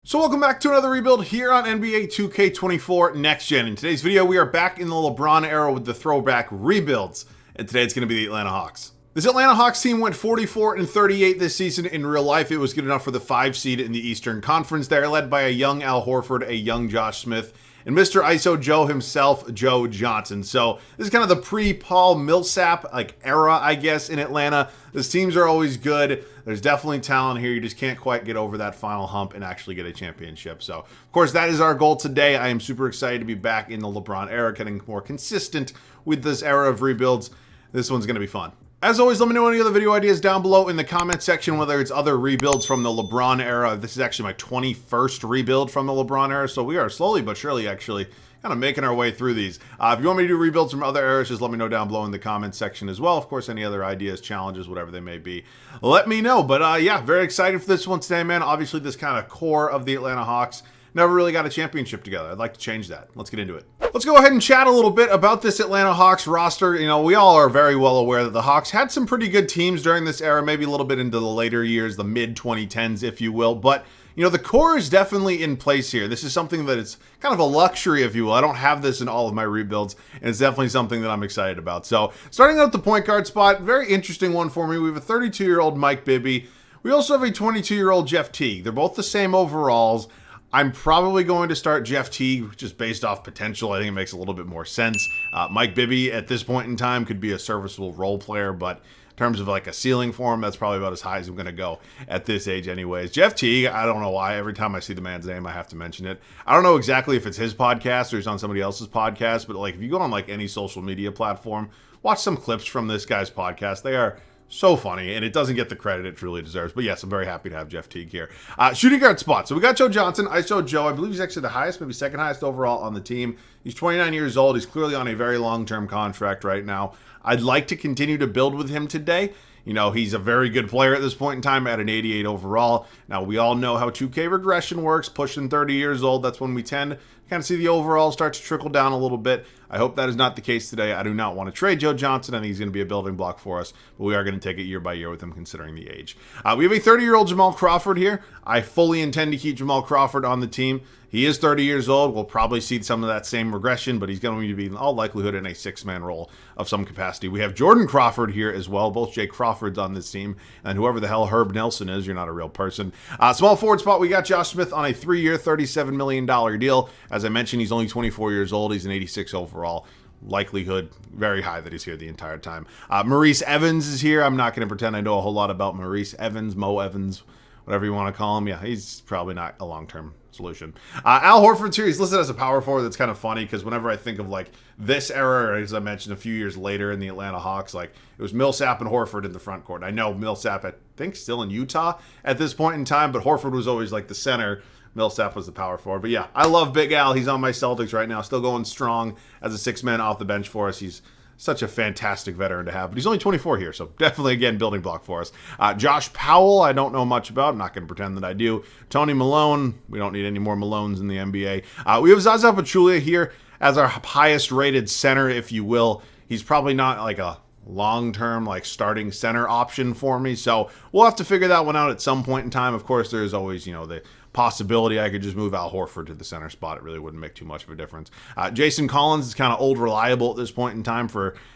So welcome back to another rebuild here on NBA 2K24 Next Gen. In today's video, we are back in the LeBron era with the throwback rebuilds. And today it's going to be the Atlanta Hawks. This Atlanta Hawks team went 44-38 this season. In real life, it was good enough for the 5 seed in the Eastern Conference. They're led by a young Al Horford, a young Josh Smith, and Mr. ISO Joe himself, Joe Johnson. So this is kind of the pre-Paul Millsap era, I guess, in Atlanta. These teams are always good. There's definitely talent here. You just can't quite get over that final hump and actually get a championship. So, of course, that is our goal today. I am super excited to be back in the LeBron era, getting more consistent with this era of rebuilds. This one's going to be fun. As always, let me know any other video ideas down below in the comment section, whether it's other rebuilds from the LeBron era. This is actually my 21st rebuild from the LeBron era, so we are slowly but surely actually kind of making our way through these. If you want me to do rebuilds from other eras, just let me know down below in the comment section as well. Of course, any other ideas, challenges, whatever they may be, let me know. But yeah, very excited for this one today, man. Obviously, this kind of core of the Atlanta Hawks never really got a championship together. I'd like to change that. Let's get into it. Let's go ahead and chat a little bit about this Atlanta Hawks roster. You know, we all are very well aware that the Hawks had some pretty good teams during this era, maybe a little bit into the later years, the mid-2010s, if you will. But, you know, the core is definitely in place here. This is something that is kind of a luxury, if you will. I don't have this in all of my rebuilds, and it's definitely something that I'm excited about. So, starting out at the point guard spot, very interesting one for me. We have a 32-year-old Mike Bibby. We also have a 22-year-old Jeff Teague. They're both the same overalls. I'm probably going to start Jeff Teague just based off potential. I think it makes a little bit more sense. Mike Bibby at this point in time could be a serviceable role player, but in terms of like a ceiling for him, that's probably about as high as I'm going to go at this age anyways. Jeff Teague, I don't know why. Every time I see the man's name, I have to mention it. I don't know exactly if it's his podcast or he's on somebody else's podcast, but like if you go on like any social media platform, watch some clips from this guy's podcast. They are so funny, and it doesn't get the credit it truly deserves. But yes, I'm very happy to have Jeff Teague here. Shooting guard spot. So we got Joe Johnson, ISO Joe. I believe he's actually the highest, maybe second highest overall on the team. He's 29 years old. He's clearly on a very long-term contract right now. I'd like to continue to build with him today. You know, he's a very good player at this point in time at an 88 overall. Now, we all know how 2K regression works. Pushing 30 years old, that's when we tend to kind of see the overall start to trickle down a little bit. I hope that is not the case today. I do not want to trade Joe Johnson. I think he's going to be a building block for us, but we are going to take it year by year with him considering the age. We have a 30-year-old Jamal Crawford here. I fully intend to keep Jamal Crawford on the team. He is 30 years old. We'll probably see some of that same regression, but he's going to be in all likelihood in a 6-man role of some capacity. We have Jordan Crawford here as well. Both Jay Crawfords on this team, and whoever the hell Herb Nelson is, you're not a real person. Small forward spot, we got Josh Smith on a 3-year, $37 million deal. As I mentioned, he's only 24 years old. He's an 86 overall. Likelihood very high that he's here the entire time. Maurice Evans is here. I'm not going to pretend I know a whole lot about Maurice Evans, Mo Evans, whatever you want to call him. Yeah, he's probably not a long-term solution. Al Horford's here. He's listed as a power forward. That's kind of funny because whenever I think of like this era, or as I mentioned a few years later in the Atlanta Hawks, like it was Millsap and Horford in the front court. I know Millsap, I think, still in Utah at this point in time, but Horford was always like the center. Millsap was the power forward. But yeah, I love Big Al. He's on my Celtics right now, still going strong as a 6-man off the bench for us. He's such a fantastic veteran to have, but he's only 24 here, so definitely, again, building block for us. Josh Powell, I don't know much about. I'm not going to pretend that I do. Tony Malone, we don't need any more Malones in the NBA. We have Zaza Pachulia here as our highest-rated center, if you will. He's probably not like a long-term like starting center option for me, so we'll have to figure that one out at some point in time. Of course, there's always, you know, the possibility I could just move Al Horford to the center spot. It really wouldn't make too much of a difference. Jason Collins is kind of old reliable at this point in time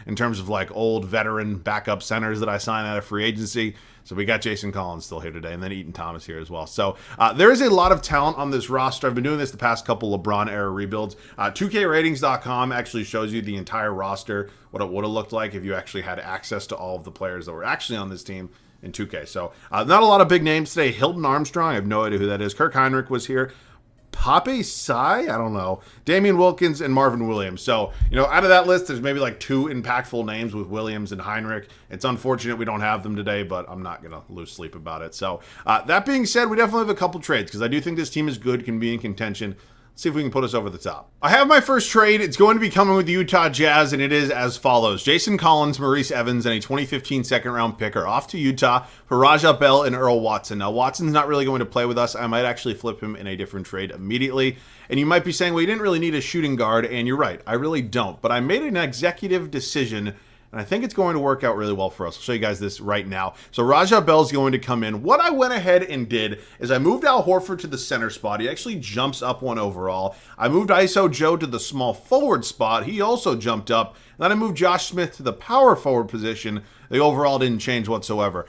in terms of like old veteran backup centers that I sign out of free agency. So we got Jason Collins still here today, and then Eaton Thomas here as well. So there is a lot of talent on this roster. I've been doing this the past couple LeBron era rebuilds. 2KRatings.com actually shows you the entire roster, what it would have looked like if you actually had access to all of the players that were actually on this team in 2K. So not a lot of big names today. Hilton Armstrong, I have no idea who that is. Kirk Heinrich was here. Pape Sai, I don't know. Damian Wilkins and Marvin Williams. So, you know, out of that list, there's maybe like 2 impactful names with Williams and Heinrich. It's unfortunate we don't have them today, but I'm not going to lose sleep about it. So, that being said, we definitely have a couple trades because I do think this team is good, can be in contention. See if we can put us over the top. I have my first trade. It's going to be coming with the Utah Jazz, and it is as follows. Jason Collins, Maurice Evans, and a 2015 second-round pick are off to Utah for Raja Bell and Earl Watson. Now, Watson's not really going to play with us. I might actually flip him in a different trade immediately. And you might be saying, well, you didn't really need a shooting guard, and you're right. I really don't. But I made an executive decision And I think it's going to work out really well for us. I'll show you guys this right now. So Raja Bell's going to come in. What I went ahead and did is I moved Al Horford to the center spot. He actually jumps up one overall. I moved ISO Joe to the small forward spot. He also jumped up. And then I moved Josh Smith to the power forward position. The overall didn't change whatsoever,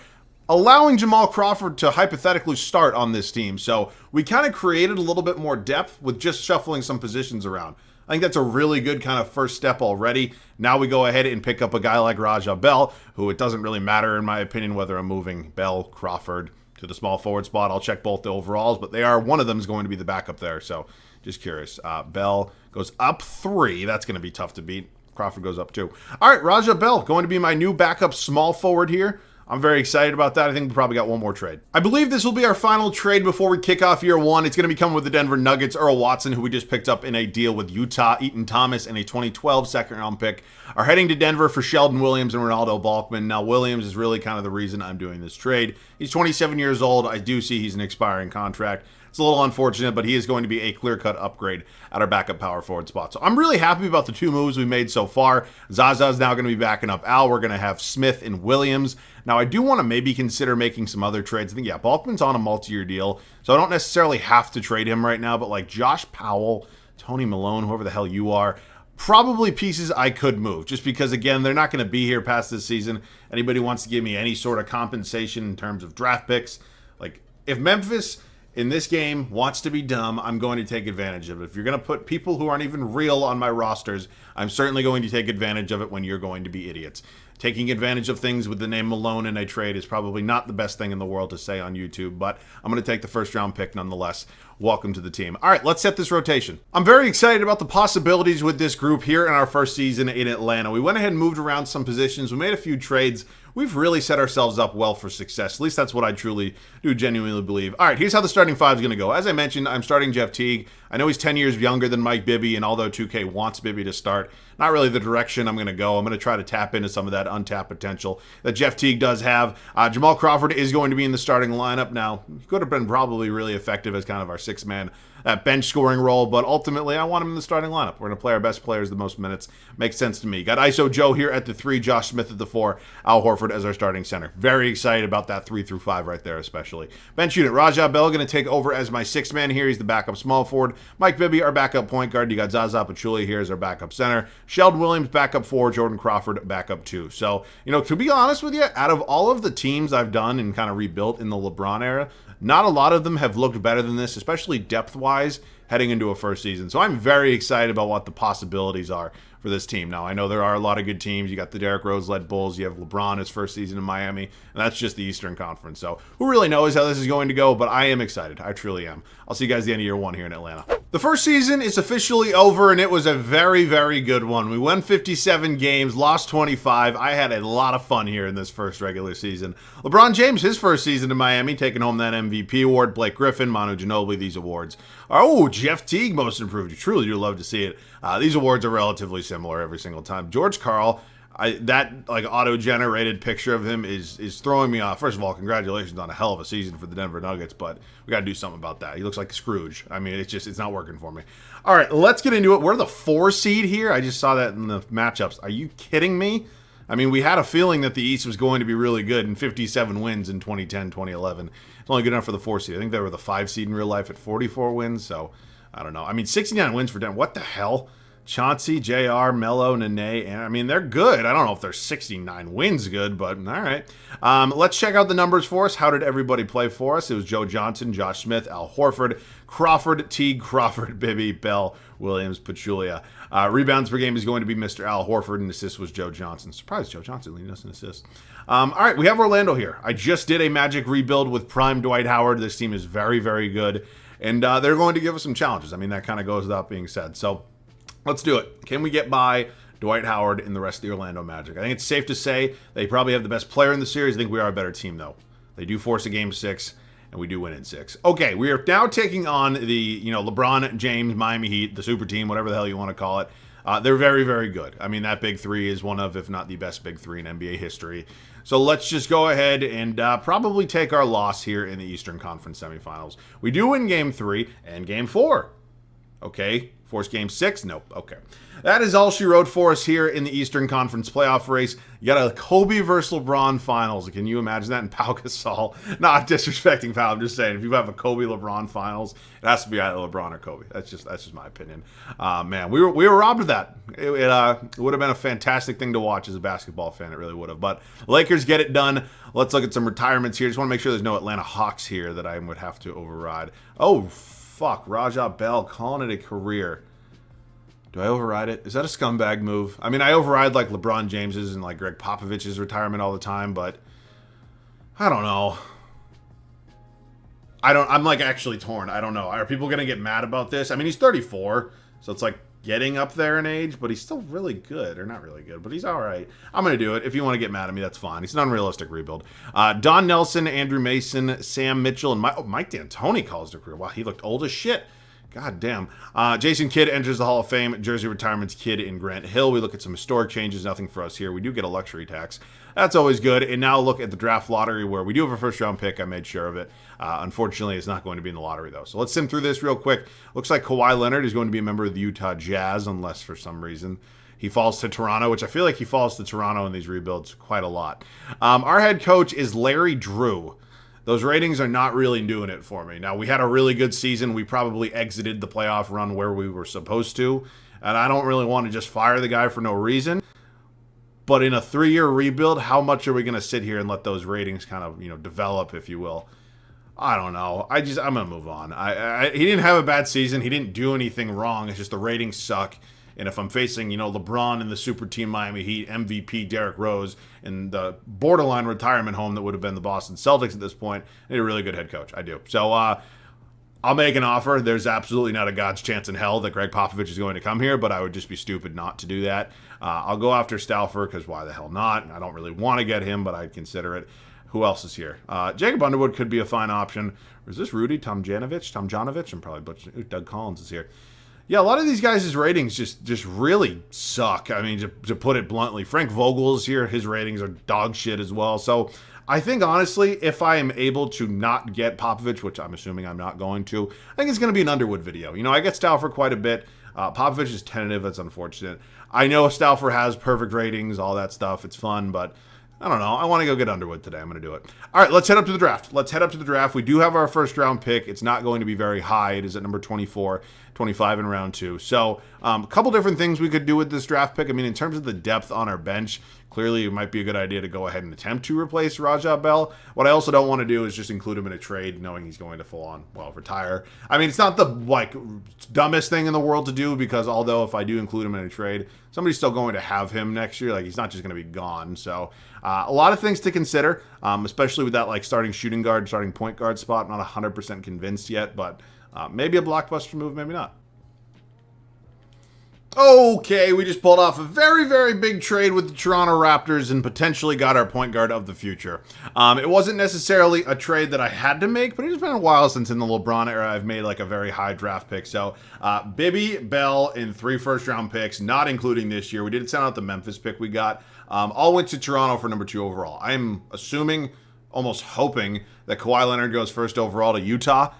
allowing Jamal Crawford to hypothetically start on this team. So we kind of created a little bit more depth with just shuffling some positions around. I think that's a really good kind of first step already. Now we go ahead and pick up a guy like Raja Bell, who it doesn't really matter, in my opinion, whether I'm moving Bell, Crawford to the small forward spot. I'll check both the overalls, but one of them is going to be the backup there. So just curious. Bell goes up 3. That's going to be tough to beat. Crawford goes up 2. All right, Raja Bell going to be my new backup small forward here. I'm very excited about that. I think we probably got one more trade. I believe this will be our final trade before we kick off year 1. It's going to be coming with the Denver Nuggets. Earl Watson, who we just picked up in a deal with Utah. Eaton Thomas and a 2012 second-round pick are heading to Denver for Sheldon Williams and Ronaldo Balkman. Now, Williams is really kind of the reason I'm doing this trade. He's 27 years old. I do see he's an expiring contract. It's a little unfortunate, but he is going to be a clear-cut upgrade at our backup power forward spot. So I'm really happy about the 2 moves we made so far. Zaza is now going to be backing up Al. We're going to have Smith and Williams. Now, I do want to maybe consider making some other trades. I think, yeah, Balkman's on a multi-year deal, so I don't necessarily have to trade him right now, but like Josh Powell, Tony Malone, whoever the hell you are, probably pieces I could move, just because, again, they're not going to be here past this season. Anybody wants to give me any sort of compensation in terms of draft picks, like if Memphis in this game wants to be dumb, I'm going to take advantage of it. If you're going to put people who aren't even real on my rosters, I'm certainly going to take advantage of it when you're going to be idiots. Taking advantage of things with the name Malone in a trade is probably not the best thing in the world to say on YouTube, but I'm going to take the first round pick nonetheless. Welcome to the team. All right, let's set this rotation. I'm very excited about the possibilities with this group here in our first season in Atlanta. We went ahead and moved around some positions. We made a few trades. We've really set ourselves up well for success. At least that's what I truly do genuinely believe. All right, here's how the starting 5 is going to go. As I mentioned, I'm starting Jeff Teague. I know he's 10 years younger than Mike Bibby, and although 2K wants Bibby to start, not really the direction I'm going to go. I'm going to try to tap into some of that untapped potential that Jeff Teague does have. Jamal Crawford is going to be in the starting lineup. Now, he could have been probably really effective as kind of our 6-man bench scoring role, but ultimately I want him in the starting lineup. We're going to play our best players the most minutes. Makes sense to me. Got ISO Joe here at the 3, Josh Smith at the 4, Al Horford as our starting center. Very excited about that 3 through 5 right there especially. Bench unit, Raja Bell going to take over as my 6-man here. He's the backup small forward. Mike Bibby, our backup point guard. You got Zaza Pachulia here as our backup center. Sheldon Williams, backup 4. Jordan Crawford, backup 2. So, to be honest with you, out of all of the teams I've done and kind of rebuilt in the LeBron era, not a lot of them have looked better than this, especially depth-wise, heading into a first season. So I'm very excited about what the possibilities are for this team. Now, I know there are a lot of good teams. You got the Derrick Rose-led Bulls. You have LeBron his first season in Miami, and that's just the Eastern Conference. So who really knows how this is going to go, but I am excited. I truly am. I'll see you guys at the end of year 1 here in Atlanta. The first season is officially over, and it was a very, very good one. We won 57 games, lost 25. I had a lot of fun here in this first regular season. LeBron James, his first season in Miami, taking home that MVP award. Blake Griffin, Manu Ginobili, these awards. Oh, Jeff Teague, most improved. You truly do love to see it. These awards are relatively similar every single time. George Karl, that like auto-generated picture of him is throwing me off. First of all, congratulations on a hell of a season for the Denver Nuggets, but we got to do something about that. He looks like Scrooge. I mean, it's not working for me. All right, let's get into it. We're the 4 seed here. I just saw that in the matchups. Are you kidding me? I mean, we had a feeling that the East was going to be really good, and 57 wins in 2010, 2011. It's only good enough for the 4 seed. I think they were the 5 seed in real life at 44 wins, so I don't know. I mean, 69 wins for Denver. What the hell? Chauncey, JR, Melo, Nene, and I mean, they're good. I don't know if they're 69 wins good, but all right. Let's check out the numbers for us. How did everybody play for us? It was Joe Johnson, Josh Smith, Al Horford, Crawford, Teague, Crawford, Bibby, Bell, Williams, Pachulia. Rebounds per game is going to be Mr. Al Horford, and assists was Joe Johnson. Surprised Joe Johnson leading us in assists. All right, we have Orlando here. I just did a Magic rebuild with prime Dwight Howard. This team is very, very good, and they're going to give us some challenges. I mean, that kind of goes without being said. So let's do it. Can we get by Dwight Howard and the rest of the Orlando Magic? I think it's safe to say they probably have the best player in the series. I think we are a better team, though. They do force a game 6, and we do win in 6. Okay, we are now taking on the LeBron James Miami Heat, the super team, whatever the hell you want to call it. They're very, very good. I mean, that big 3 is one of, if not the best big 3 in NBA history. So let's just go ahead and probably take our loss here in the Eastern Conference semifinals. We do win Game 3 and Game 4. Okay, Force Game 6? Nope. Okay. That is all she wrote for us here in the Eastern Conference playoff race. You got a Kobe versus LeBron finals. Can you imagine that? And Pau Gasol. Not disrespecting Pau. I'm just saying, if you have a Kobe LeBron finals, it has to be either LeBron or Kobe. That's just my opinion. Man, we were robbed of that. It would have been a fantastic thing to watch as a basketball fan. It really would have. But Lakers get it done. Let's look at some retirements here. Just want to make sure there's no Atlanta Hawks here that I would have to override. Oh, fuck. Raja Bell calling it a career. Do I override it? Is that a scumbag move? I mean, I override like LeBron James's and like Greg Popovich's retirement all the time, but I don't know. I'm like actually torn. I don't know. Are people going to get mad about this? I mean, he's 34, so it's like getting up there in age, but he's still really good. Or not really good, but he's all right. I'm going to do it. If you want to get mad at me, that's fine. It's an unrealistic rebuild. Don Nelson, Andrew Mason, Sam Mitchell, and Mike D'Antoni calls it a career. Wow, he looked old as shit. God damn. Jason Kidd enters the Hall of Fame. Jersey Retirement's Kidd in Grant Hill. We look at some historic changes. Nothing for us here. We do get a luxury tax. That's always good. And now look at the draft lottery where we do have a first-round pick. I made sure of it. Unfortunately, it's not going to be in the lottery, though. So let's sim through this real quick. Looks like Kawhi Leonard is going to be a member of the Utah Jazz, unless for some reason he falls to Toronto, which I feel like he falls to Toronto in these rebuilds quite a lot. Our head coach is Larry Drew. Those ratings are not really doing it for me. Now, we had a really good season. We probably exited the playoff run where we were supposed to. And I don't really want to just fire the guy for no reason. But in a 3-year rebuild, how much are we going to sit here and let those ratings kind of, develop, if you will? I don't know. I'm going to move on. He didn't have a bad season. He didn't do anything wrong. It's just the ratings suck. And if I'm facing, LeBron in the super team Miami Heat, MVP Derrick Rose, in the borderline retirement home that would have been the Boston Celtics at this point, I need a really good head coach. I do. So I'll make an offer. There's absolutely not a God's chance in hell that Greg Popovich is going to come here, but I would just be stupid not to do that. I'll go after Stauffer because why the hell not? I don't really want to get him, but I'd consider it. Who else is here? Jacob Underwood could be a fine option. Or is this Rudy Tomjanovich? I'm probably butchering. Doug Collins is here. Yeah, a lot of these guys' ratings just really suck. I mean, to put it bluntly. Frank Vogel is here. His ratings are dog shit as well. So I think, honestly, if I am able to not get Popovich, which I'm assuming I'm not going to, I think it's going to be an Underwood video. I get Stauffer quite a bit. Popovich is tentative. That's unfortunate. I know Stauffer has perfect ratings, all that stuff. It's fun, but I don't know. I want to go get Underwood today. I'm going to do it. All right, let's head up to the draft. We do have our first round pick. It's not going to be very high. It is at number 24, 25 in round 2. So a couple different things we could do with this draft pick. I mean, in terms of the depth on our bench, clearly it might be a good idea to go ahead and attempt to replace Raja Bell. What I also don't want to do is just include him in a trade knowing he's going to full on, retire. I mean, it's not the dumbest thing in the world to do because although if I do include him in a trade, somebody's still going to have him next year. He's not just going to be gone. So a lot of things to consider, especially with that starting shooting guard, starting point guard spot. I'm not 100% convinced yet, but maybe a blockbuster move, maybe not. Okay, we just pulled off a very, very big trade with the Toronto Raptors and potentially got our point guard of the future. It wasn't necessarily a trade that I had to make, but it's been a while since in the LeBron era I've made a very high draft pick. So Bibby, Bell, and 3 first-round picks, not including this year. We did send out the Memphis pick we got. All went to Toronto for number 2 overall. I'm assuming, almost hoping, that Kawhi Leonard goes first overall to Utah.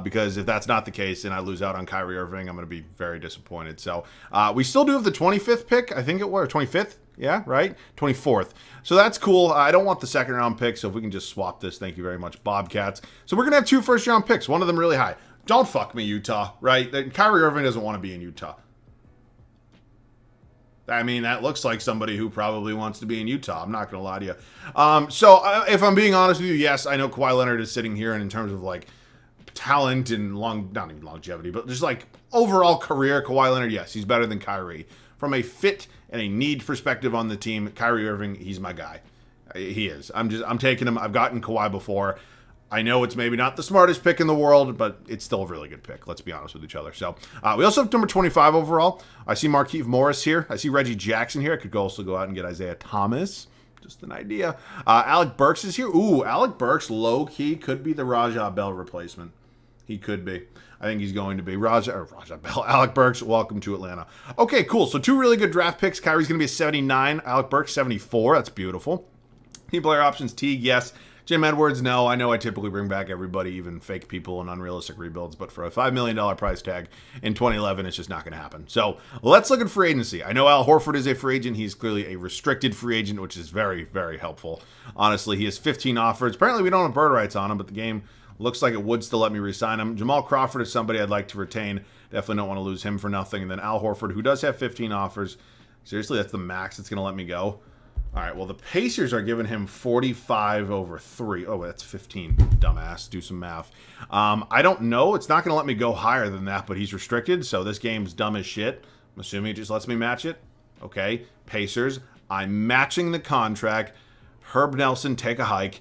Because if that's not the case and I lose out on Kyrie Irving, I'm going to be very disappointed. So we still do have the 25th pick. I think it was 25th. Yeah, right? 24th. So that's cool. I don't want the second round pick. So if we can just swap this, thank you very much, Bobcats. So we're going to have 2 first round picks. One of them really high. Don't fuck me, Utah, right? Kyrie Irving doesn't want to be in Utah. I mean, that looks like somebody who probably wants to be in Utah. I'm not going to lie to you. So if I'm being honest with you, yes, I know Kawhi Leonard is sitting here and in terms of talent and not even longevity, but just overall career, Kawhi Leonard, yes, he's better than Kyrie. From a fit and a need perspective on the team, Kyrie Irving, he's my guy. He is. I'm taking him. I've gotten Kawhi before. I know it's maybe not the smartest pick in the world, but it's still a really good pick. Let's be honest with each other. So we also have number 25 overall. I see Markieff Morris here. I see Reggie Jackson here. I could also go out and get Isaiah Thomas. Just an idea. Alec Burks is here. Ooh, Alec Burks, low-key, could be the Raja Bell replacement. He could be. I think he's going to be. Raja Bell. Alec Burks, welcome to Atlanta. Okay, cool. So 2 really good draft picks. Kyrie's going to be a 79. Alec Burks, 74. That's beautiful. Team player options, Teague, yes. Jim Edwards, no. I know I typically bring back everybody, even fake people and unrealistic rebuilds, but for a $5 million price tag in 2011, it's just not going to happen. So let's look at free agency. I know Al Horford is a free agent. He's clearly a restricted free agent, which is very, very helpful. Honestly, he has 15 offers. Apparently, we don't have bird rights on him, but the game looks like it would still let me re-sign him. Jamal Crawford is somebody I'd like to retain. Definitely don't want to lose him for nothing. And then Al Horford, who does have 15 offers. Seriously, that's the max that's going to let me go. All right, well, the Pacers are giving him 45 over 3. Oh, that's 15. Dumbass. Do some math. I don't know. It's not going to let me go higher than that, but he's restricted, so this game's dumb as shit. I'm assuming it just lets me match it. Okay, Pacers. I'm matching the contract. Herb Nelson, take a hike.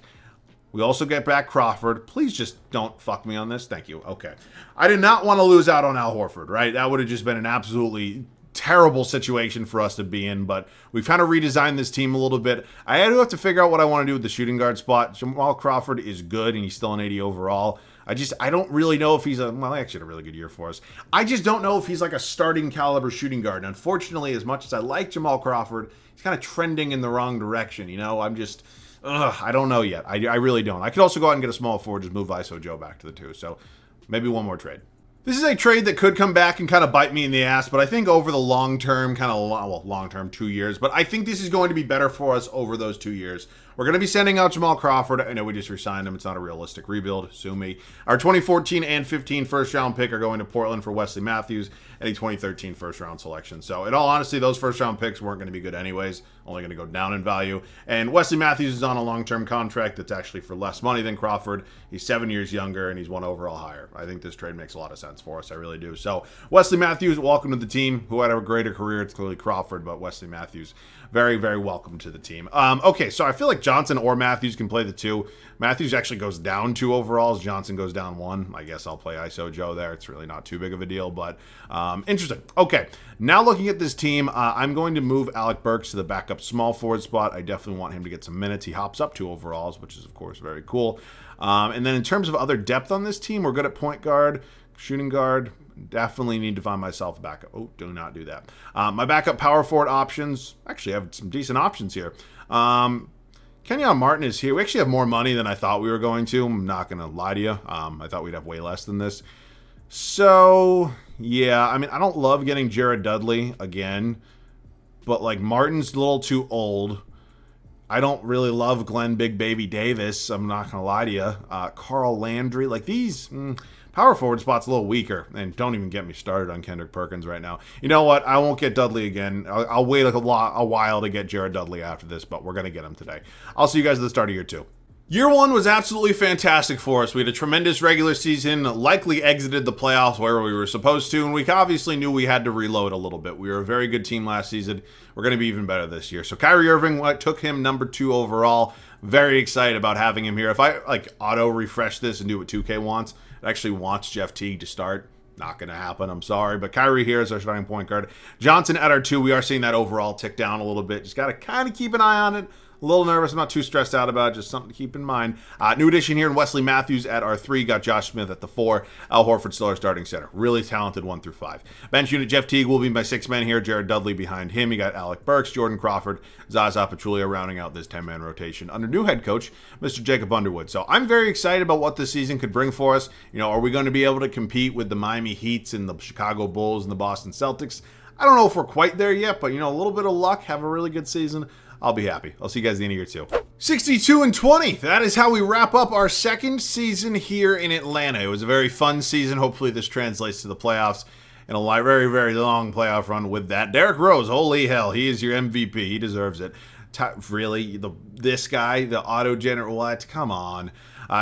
We also get back Crawford. Please just don't fuck me on this. Thank you. Okay. I did not want to lose out on Al Horford, right? That would have just been an absolutely terrible situation for us to be in, but we've kind of redesigned this team a little bit. I do have to figure out what I want to do with the shooting guard spot. Jamal Crawford is good, and he's still an 80 overall. I don't really know if he's well, actually had a really good year for us. I just don't know if he's like a starting caliber shooting guard. And unfortunately, as much as I like Jamal Crawford, he's kind of trending in the wrong direction. You know, I don't know yet. I really don't. I could also go out and get a small forward, just move ISO Joe back to the 2. So maybe one more trade. This is a trade that could come back and kind of bite me in the ass, but I think over the long term, long term, 2 years, but I think this is going to be better for us over those 2 years. We're going to be sending out Jamal Crawford. I know we just re-signed him. It's not a realistic rebuild. Sue me. Our 2014 and 15 first-round pick are going to Portland for Wesley Matthews and a 2013 first-round selection. So, in all honesty, those first-round picks weren't going to be good anyways. Only going to go down in value. And Wesley Matthews is on a long-term contract that's actually for less money than Crawford. He's 7 years younger, and he's 1 overall higher. I think this trade makes a lot of sense for us. I really do. So, Wesley Matthews, welcome to the team. Who had a greater career? It's clearly Crawford, but Wesley Matthews, very, very welcome to the team. Okay, so I feel like Johnson or Matthews can play the 2. Matthews actually goes down 2 overalls. Johnson goes down 1. I guess I'll play ISO Joe there. It's really not too big of a deal, but interesting. Okay, now looking at this team, I'm going to move Alec Burks to the backup small forward spot. I definitely want him to get some minutes. He hops up 2 overalls, which is, of course, very cool. And then in terms of other depth on this team, we're good at point guard, shooting guard. Definitely need to find myself a backup. Oh, do not do that. My backup power forward options. Actually, I have some decent options here. Kenyon Martin is here. We actually have more money than I thought we were going to. I'm not going to lie to you. I thought we'd have way less than this. So, yeah, I mean, I don't love getting Jared Dudley again. But, like, Martin's a little too old. I don't really love Glenn Big Baby Davis. I'm not going to lie to you. Carl Landry. Like, these power forward spot's a little weaker. And don't even get me started on Kendrick Perkins right now. You know what? I won't get Dudley again. I'll wait a while to get Jared Dudley after this, but we're going to get him today. I'll see you guys at the start of year 2. Year 1 was absolutely fantastic for us. We had a tremendous regular season, likely exited the playoffs where we were supposed to, and we obviously knew we had to reload a little bit. We were a very good team last season. We're going to be even better this year. So Kyrie Irving, took him number 2 overall. Very excited about having him here. If I auto refresh this and do what 2K wants, it actually wants Jeff Teague to start. Not going to happen. I'm sorry. But Kyrie here is our starting point guard. Johnson at our 2. We are seeing that overall tick down a little bit. Just got to kind of keep an eye on it. A little nervous. I'm not too stressed out about it. Just something to keep in mind. New addition here in Wesley Matthews at our 3. Got Josh Smith at the 4. Al Horford still our starting center. Really talented 1 through 5. Bench unit, Jeff Teague will be my 6th man here. Jared Dudley behind him. You got Alec Burks, Jordan Crawford, Zaza Pachulia rounding out this 10-man rotation under new head coach, Mr. Jacob Underwood. So I'm very excited about what this season could bring for us. You know, are we going to be able to compete with the Miami Heats and the Chicago Bulls and the Boston Celtics? I don't know if we're quite there yet, but, you know, a little bit of luck, have a really good season. I'll be happy. I'll see you guys at the end of year 2. 62-20. That is how we wrap up our second season here in Atlanta. It was a very fun season. Hopefully this translates to the playoffs and a very, very long playoff run with that. Derrick Rose, holy hell, he is your MVP. He deserves it. Really? This guy, the auto-generator, what? Come on.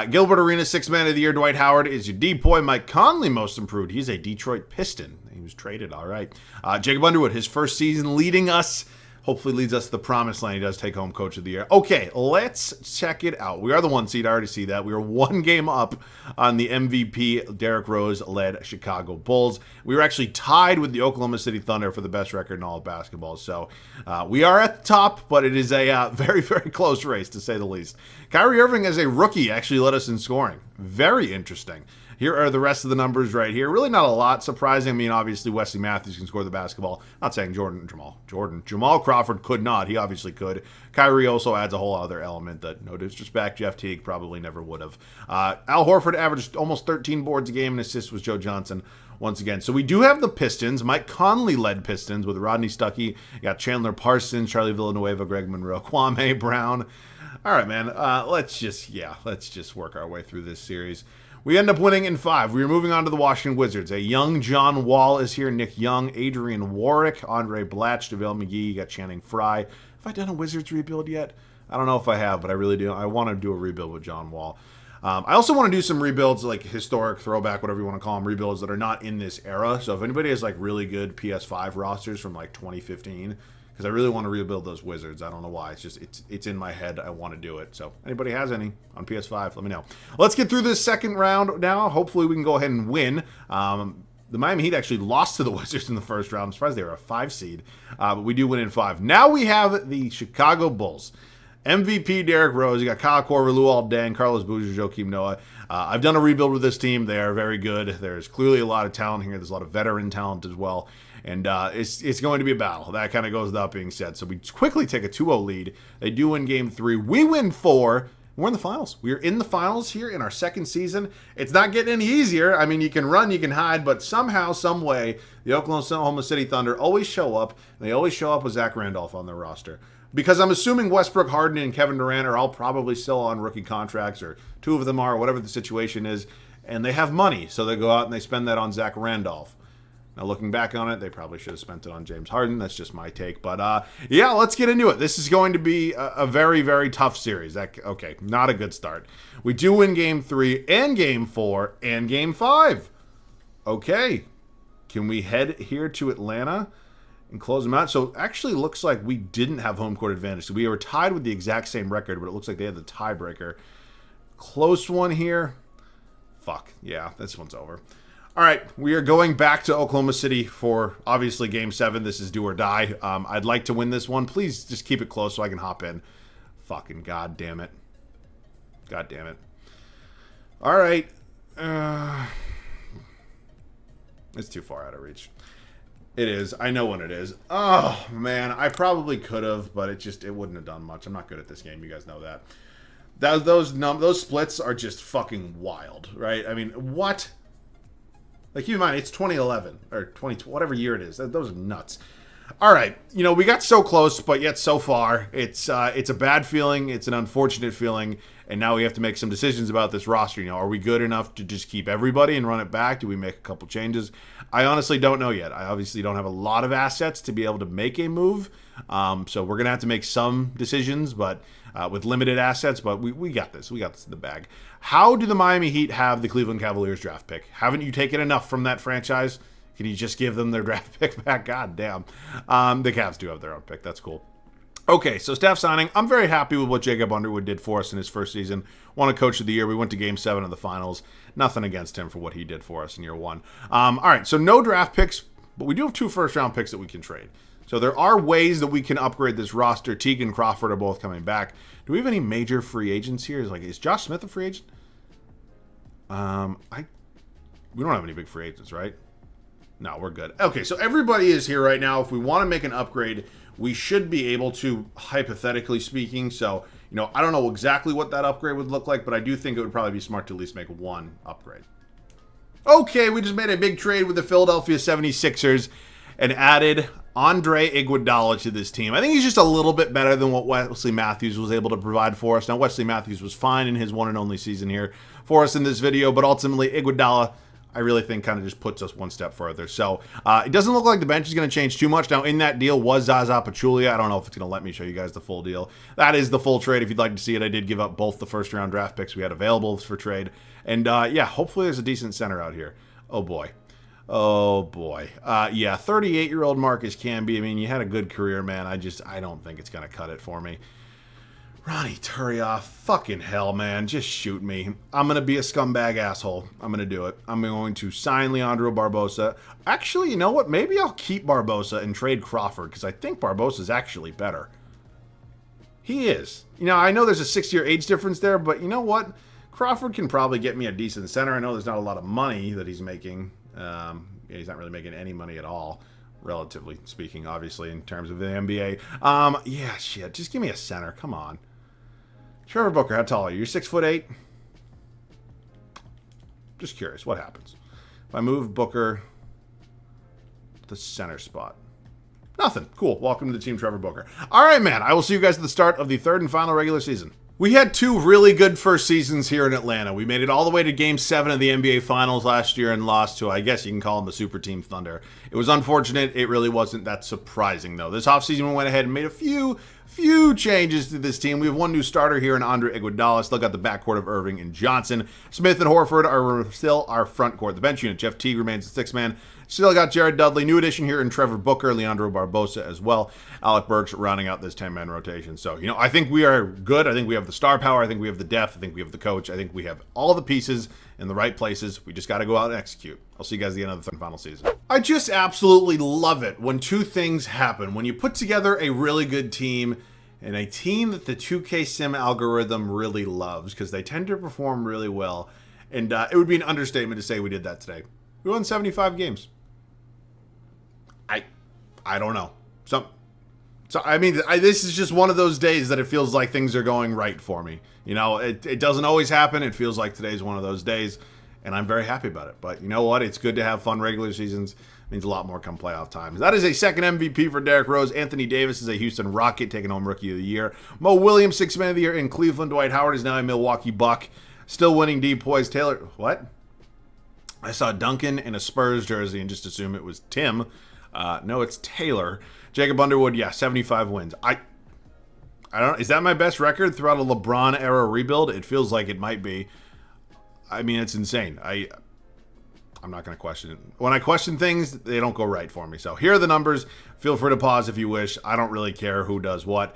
Gilbert Arenas, 6th man of the year. Dwight Howard is your D-boy. Mike Conley, most improved. He's a Detroit Piston. He was traded, all right. Jacob Underwood, his first season leading us. Hopefully leads us to the promised land. He does take home coach of the year. Okay, let's check it out. We are the 1 seed. I already see that. We are 1 game up on the MVP Derrick Rose-led Chicago Bulls. We were actually tied with the Oklahoma City Thunder for the best record in all of basketball. So we are at the top, but it is a very, very close race, to say the least. Kyrie Irving, as a rookie, actually led us in scoring. Very interesting. Here are the rest of the numbers right here. Really not a lot surprising. I mean, obviously, Wesley Matthews can score the basketball. Not saying Jamal Crawford could not. He obviously could. Kyrie also adds a whole other element that, no disrespect, Jeff Teague probably never would have. Al Horford averaged almost 13 boards a game, and assists was Joe Johnson once again. So we do have the Pistons. Mike Conley led Pistons with Rodney Stuckey. You got Chandler Parsons, Charlie Villanueva, Greg Monroe, Kwame Brown. All right, man. Let's just work our way through this series. We end up winning in 5. We are moving on to the Washington Wizards. A young John Wall is here. Nick Young, Adrian Warwick, Andre Blatch, JaVale McGee. You got Channing Frye. Have I done a Wizards rebuild yet? I don't know if I have, but I really do. I want to do a rebuild with John Wall. I also want to do some rebuilds, like historic, throwback, whatever you want to call them, rebuilds that are not in this era. So if anybody has like really good PS5 rosters from like 2015, because I really want to rebuild those Wizards. I don't know why. It's just it's in my head. I want to do it. So anybody has any on PS5, let me know. Let's get through this second round now. Hopefully we can go ahead and win. The Miami Heat actually lost to the Wizards in the first round. I'm surprised they were a 5 seed, but we do win in 5. Now we have the Chicago Bulls. MVP Derrick Rose. You got Kyle Korver, Luol Deng, Carlos Boozer, Joakim Noah. I've done a rebuild with this team. They are very good. There's clearly a lot of talent here. There's a lot of veteran talent as well. And it's going to be a battle. That kind of goes without being said. So we quickly take a 2-0 lead. They do win game 3. We win 4. We're in the finals. We're in the finals here in our second season. It's not getting any easier. I mean, you can run, you can hide, but somehow, some way, the Oklahoma City Thunder always show up. And they always show up with Zach Randolph on their roster. Because I'm assuming Westbrook, Harden, and Kevin Durant are all probably still on rookie contracts, or 2 of them are, whatever the situation is, and they have money, so they go out and they spend that on Zach Randolph. Now, looking back on it, they probably should have spent it on James Harden. That's just my take. But, yeah, let's get into it. This is going to be a very, very tough series. Okay, not a good start. We do win Game 3 and Game 4 and Game 5. Okay, can we head here to Atlanta and close them out? So it actually looks like we didn't have home court advantage. So we were tied with the exact same record, but it looks like they had the tiebreaker. Close one here. Fuck. Yeah, this one's over. All right, we are going back to Oklahoma City for, obviously, Game 7. This is do or die. I'd like to win this one. Please just keep it close so I can hop in. Fucking god damn it. God damn it. All right. It's too far out of reach. It is. I know when it is. Oh, man. I probably could have, but it wouldn't have done much. I'm not good at this game. You guys know that. Those splits are just fucking wild, right? I mean, what? Like, keep in mind, it's 2011 or 20, whatever year it is. Those are nuts. All right, we got so close, but yet so far. It's a bad feeling. It's an unfortunate feeling, and now we have to make some decisions about this roster. Are we good enough to just keep everybody and run it back? Do we make a couple changes? I honestly don't know yet. I obviously don't have a lot of assets to be able to make a move, so we're gonna have to make some decisions, but with limited assets. But we got this. We got this in the bag. How do the Miami Heat have the Cleveland Cavaliers draft pick? Haven't you taken enough from that franchise? Can you just give them their draft pick back? God damn. The Cavs do have their own pick. That's cool. Okay, so staff signing. I'm very happy with what Jacob Underwood did for us in his first season. Won a Coach of the Year. We went to Game 7 of the Finals. Nothing against him for what he did for us in year 1. All right, so no draft picks, but we do have 2 first-round picks that we can trade. So there are ways that we can upgrade this roster. Teague and Crawford are both coming back. Do we have any major free agents here? Is Josh Smith a free agent? We don't have any big free agents, right? No, we're good. Okay, so everybody is here right now. If we want to make an upgrade, we should be able to, hypothetically speaking. So, I don't know exactly what that upgrade would look like, but I do think it would probably be smart to at least make 1 upgrade. Okay, we just made a big trade with the Philadelphia 76ers and added Andre Iguodala to this team. I think he's just a little bit better than what Wesley Matthews was able to provide for us. Now, Wesley Matthews was fine in his 1 and only season here for us in this video, but ultimately Iguodala, I really think, kind of just puts us 1 step further. So it doesn't look like the bench is going to change too much. Now, in that deal was Zaza Pachulia. I don't know if it's going to let me show you guys the full deal. That is the full trade. If you'd like to see it, I did give up both the first-round draft picks we had available for trade. And, yeah, hopefully there's a decent center out here. Oh, boy. Oh, boy. Yeah, 38-year-old Marcus Camby. I mean, you had a good career, man. I don't think it's going to cut it for me. Ronnie Turioff, fucking hell, man. Just shoot me. I'm going to be a scumbag asshole. I'm going to do it. I'm going to sign Leandro Barbosa. Actually, you know what? Maybe I'll keep Barbosa and trade Crawford, because I think Barbosa's actually better. He is. I know there's a 6-year age difference there, but you know what? Crawford can probably get me a decent center. I know there's not a lot of money that he's making. Yeah, he's not really making any money at all, relatively speaking, obviously, in terms of the NBA. Yeah, shit. Just give me a center. Come on. Trevor Booker, how tall are you? You're 6'8"? Just curious. What happens if I move Booker to the center spot? Nothing. Cool. Welcome to the team, Trevor Booker. All right, man. I will see you guys at the start of the third and final regular season. We had two really good first seasons here in Atlanta. We made it all the way to Game 7 of the NBA Finals last year and lost to, I guess you can call them the Super Team Thunder. It was unfortunate. It really wasn't that surprising, though. This offseason, we went ahead and made a few changes to this team. We have one new starter here in Andre Iguodala. Still got the backcourt of Irving and Johnson. Smith and Horford are still our front court. The bench unit, Jeff Teague remains the sixth man. Still got Jared Dudley. New addition here in Trevor Booker, Leandro Barbosa as well. Alec Burks rounding out this 10-man rotation. So, I think we are good. I think we have the star power. I think we have the depth. I think we have the coach. I think we have all the pieces in the right places. We just got to go out and execute. I'll see you guys at the end of the third and final season. I just absolutely love it when two things happen. When you put together a really good team and a team that the 2K Sim algorithm really loves because they tend to perform really well. And it would be an understatement to say we did that today. We won 75 games. I don't know. This is just one of those days that it feels like things are going right for me. It doesn't always happen. It feels like today's one of those days, and I'm very happy about it. But you know what? It's good to have fun regular seasons. It means a lot more come playoff times. That is a second MVP for Derrick Rose. Anthony Davis is a Houston Rocket, taking home Rookie of the Year. Mo Williams, Sixth Man of the Year in Cleveland. Dwight Howard is now a Milwaukee Buck. Still winning D. Poise. Taylor, what? I saw Duncan in a Spurs jersey and just assumed it was Tim. No, it's Taylor. Jacob Underwood, 75 wins. I don't know. Is that my best record throughout a LeBron era rebuild? It feels like it might be. I mean, it's insane. I'm not going to question it. When I question things, they don't go right for me. So here are the numbers. Feel free to pause if you wish. I don't really care who does what.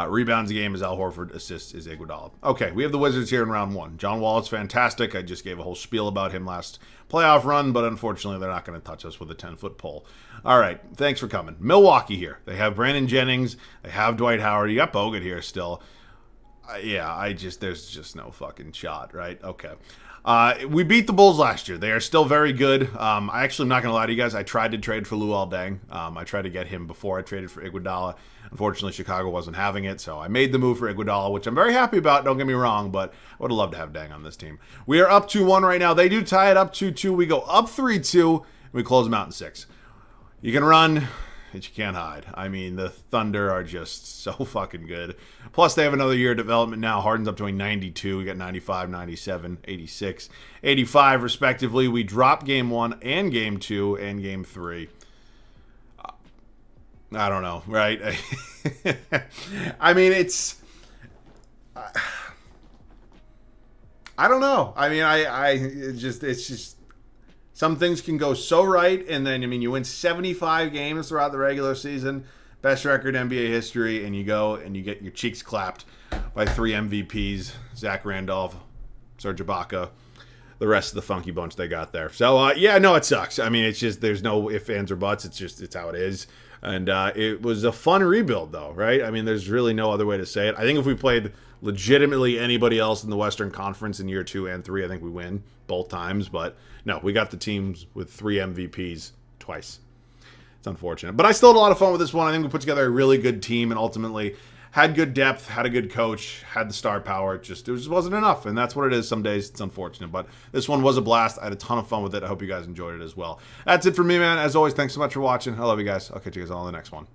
Rebounds a game is Al Horford. Assists is Iguodala. Okay, we have the Wizards here in round one. John Wall is fantastic. I just gave a whole spiel about him last playoff run, but unfortunately they're not going to touch us with a 10-foot pole. All right, thanks for coming. Milwaukee here. They have Brandon Jennings. They have Dwight Howard. You got Bogut here still. There's just no fucking shot, right? Okay. We beat the Bulls last year. They are still very good. I actually am not going to lie to you guys. I tried to trade for Luol Deng. I tried to get him before I traded for Iguodala. Unfortunately, Chicago wasn't having it, so I made the move for Iguodala, which I'm very happy about. Don't get me wrong, but I would have loved to have Deng on this team. We are up 2-1 right now. They do tie it up 2-2. We go up 3-2. We close them out in 6. You can run, but you can't hide. I mean, the Thunder are just so fucking good. Plus, they have another year of development now. Harden's up to a 92. We got 95, 97, 86, 85, respectively. We dropped Game 1 and Game 2 and Game 3. I don't know, right? I mean, it's... I don't know. I mean, it's just... Some things can go so right, and then, you win 75 games throughout the regular season, best record in NBA history, and you go and you get your cheeks clapped by 3 MVPs, Zach Randolph, Serge Ibaka, the rest of the funky bunch they got there. So, it sucks. I mean, it's just, there's no ifs, ands, or buts. It's how it is. And it was a fun rebuild, though, right? I mean, there's really no other way to say it. I think if we played legitimately anybody else in the Western Conference in year 2 and 3, I think we win both times. But no, we got the teams with 3 MVPs twice. It's unfortunate. But I still had a lot of fun with this one. I think we put together a really good team and ultimately had good depth, had a good coach, had the star power. It just wasn't enough, and that's what it is. Some days it's unfortunate, but this one was a blast. I had a ton of fun with it. I hope you guys enjoyed it as well. That's it for me, man. As always, thanks so much for watching. I love you guys. I'll catch you guys all in the next one.